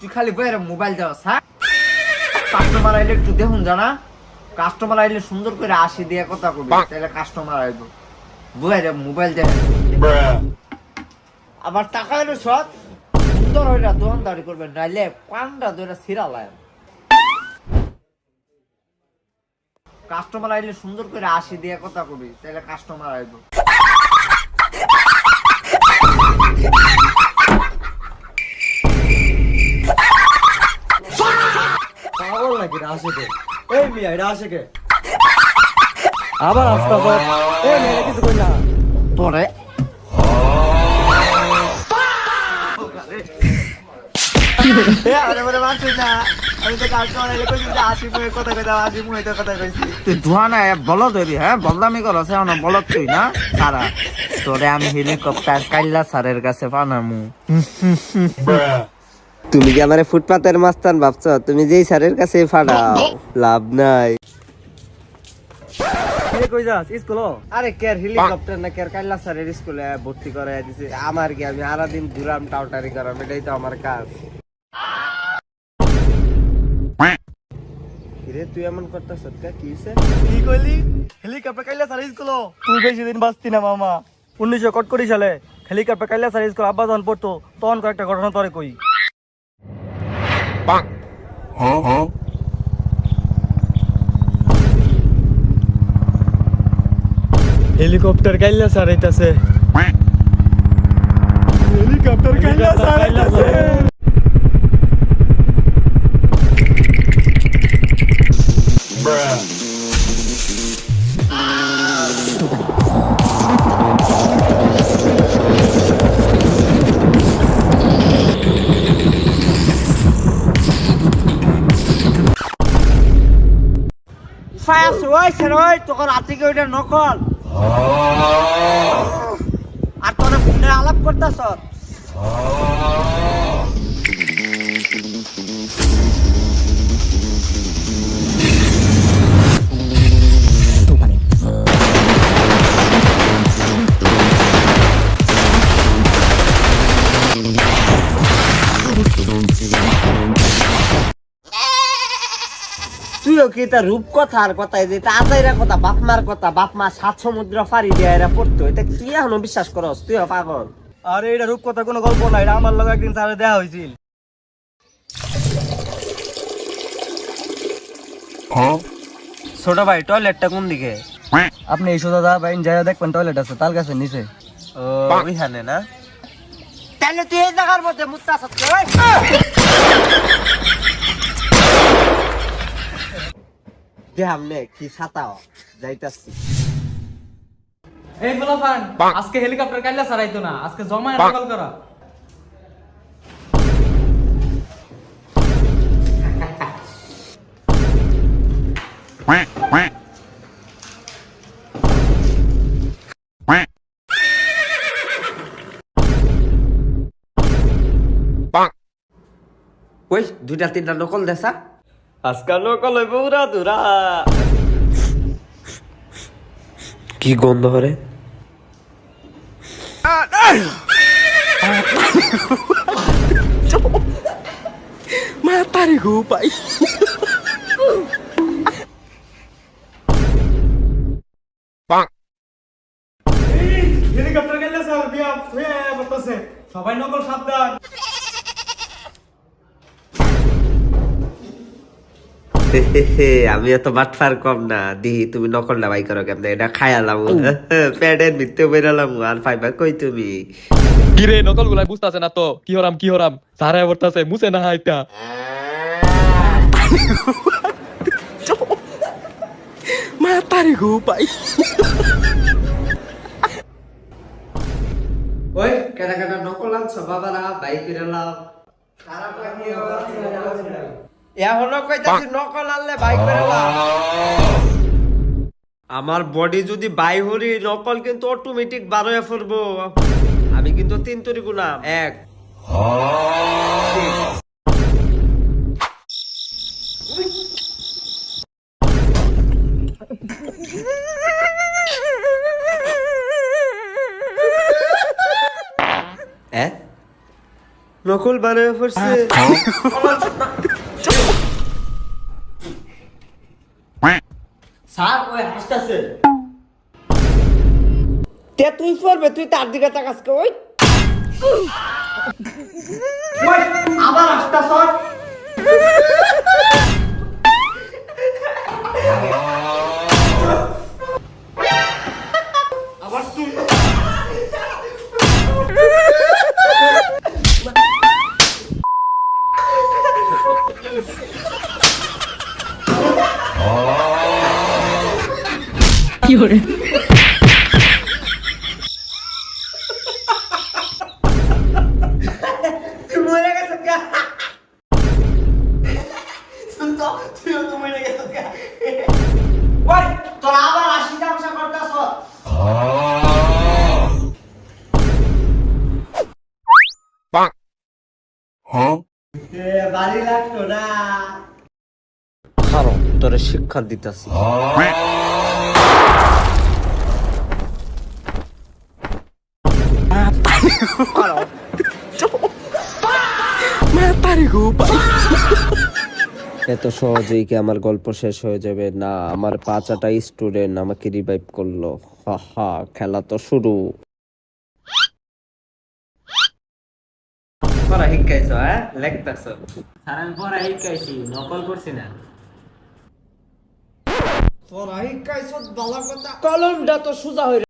তুই খালি বইরে মোবাইল যাওয়াস, হ্যাঁ? কাস্টমার আইলে একটু দেখুন জানা, কাস্টমার আইলে সুন্দর করে আসি দিয়ে কথা কবি, তাহলে কাস্টমার আইব। বইরে মোবাইল দেখ, আবার টাকা এলো সৎ সুন্দর হইরা দোকানদারি করবেন, নাইলে পান্ডা ধরে ছিড়ালায়। কাস্টমার আইলে সুন্দর করে আসি দিয়ে কথা কবি, তাহলে কাস্টমার আইব। পাগল নাকি রাশেকে? এই মিয়া এটা আশেকে আবার আসতে হবে। এই মেয়ে কিছু কই না তোরে বলদামি করছ বলত তুই না সারা তোরে আমি হেলিকপ্টার কাইল্লা স্যারের কাছে পানামু। তুমি কি আমারে ফুটপাতের মাস্তান ভাবছো? তুমি যেই স্যারের কাছে ফাড়াও লাভ নাই। কই যাস স্কুল? আরে কেয়ার হেলিকপ্টার না কেয়ার কাইল্লা স্যারের স্কুলে ভর্তি করে দিছে। আমার কি আমি সারাদিন ঘুরাম টাউটারি করাম, এটাই তো আমার কাজ। কিরে তুই এমন করতেছ কি হইছে? কি কইলি? হেলিকপ্টার কাইলা স্যার স্কুল? তুই বেশি দিন বাঁচতি না মামা। 1941 সালে হেলিকপ্টার কাইলা স্যার স্কুল আব্বা যখন পড়তো তখন কয়েকটা ঘটনা তোরে কই। হেলিকপ্টার কাইলা স্যার আইতাছে। হেলিকপ্টার কাইলা স্যার আইতাছে। তোর রাতে কি ওইটা নকল? আর তোরা ফোনে আলাপ করতেছ? তুইও কি তা রূপ কথা আর কথা যে আজাইরা কথা, বাপ মার কথা, বাপ মা 7 সমুদ্র ফাড়ি দিয়ে এরা পড়তো, এটা তুই এখনো বিশ্বাস করস? তুইও পাগল। আরে এটা রূপকথা কোনো গল্প না, এটা আমার লগে একদিন স্যারে দেখা হয়েছিল। ছোট ভাই টয়লেটটা কোন দিকে? আপনি এই সোজা দা বাইন যাইয়া দেখবেন টয়লেট আছে তাল গাছের নিচে। ও ওইখানে না? তাহলে তুই এই জায়গার মধ্যে মুত্তা সত্যি দেখামনে কি ছাতাও যাইতাছি। এই বলাফান আজকে হেলিকপ্টার কাইলা ছাড়াইতো না, আজকে জমায় নকল করা। ওই 2-3টা নকল দেশা আজকাল নকল হইব উড়া দুরা। কি গন্ধ হরে? মাতারি গো পাই। হেলিকপ্টার গেলে স্যার দিয়া হয়ে বলতেছে সবাই নকল সাবধান। আমি এত বাটফার কম না, দিহি তুমি নকলটা বাই করো কেমনে? এটা খায়ালাম প্যাডের ভিতরে বেরালাম আর পাইবা কই তুমি? কিরে নকল গুলাই বুঝতাছে না তো কি হরাম সারা বলতাছে মুছে না হাইতা। মাতারি গো পাই। ওই কেডা কেডা নকল আনছো বাবারা বাই করে লাও। খারাপ লাগি এখনো কইতাছি নকল আনলে বাই করে লাও। আমার বডি যদি বাই হরি নকল কিন্তু অটোমেটিক 12 হয়ে পড়বো। আমি কিন্তু 3 তরি গুলাম 1 হ্যাঁ নকল বানায় পড়ছে স্যার ওই হাসতেছে তে তুই পড়বে তুই তার দিকে তাকাস কে ওই ওই আবার হাসতাছ আবার তুই তুই মরে গেছিস কে শুন তো তুইও তো মরে গেছিস কে ওই তোরা আবার আসি তামসা করতাছ বাড়ি লাগতো না খারো তোরে শিক্ষা দিতাছি এত সহজেই কি আমার গল্প শেষ হয়ে যাবে না? আমার 5টা স্টুডেন্ট আমাকে রিভাইভ করলো। হা হা, খেলা তো শুরু। পড়া শিখাইছো হ্যাঁ লেখতাছো স্যার আমি পড়া শিখাইছি নকল করছি না পড়া শিখাইছো ভালো কথা কলমটা তো সোজা হয়ে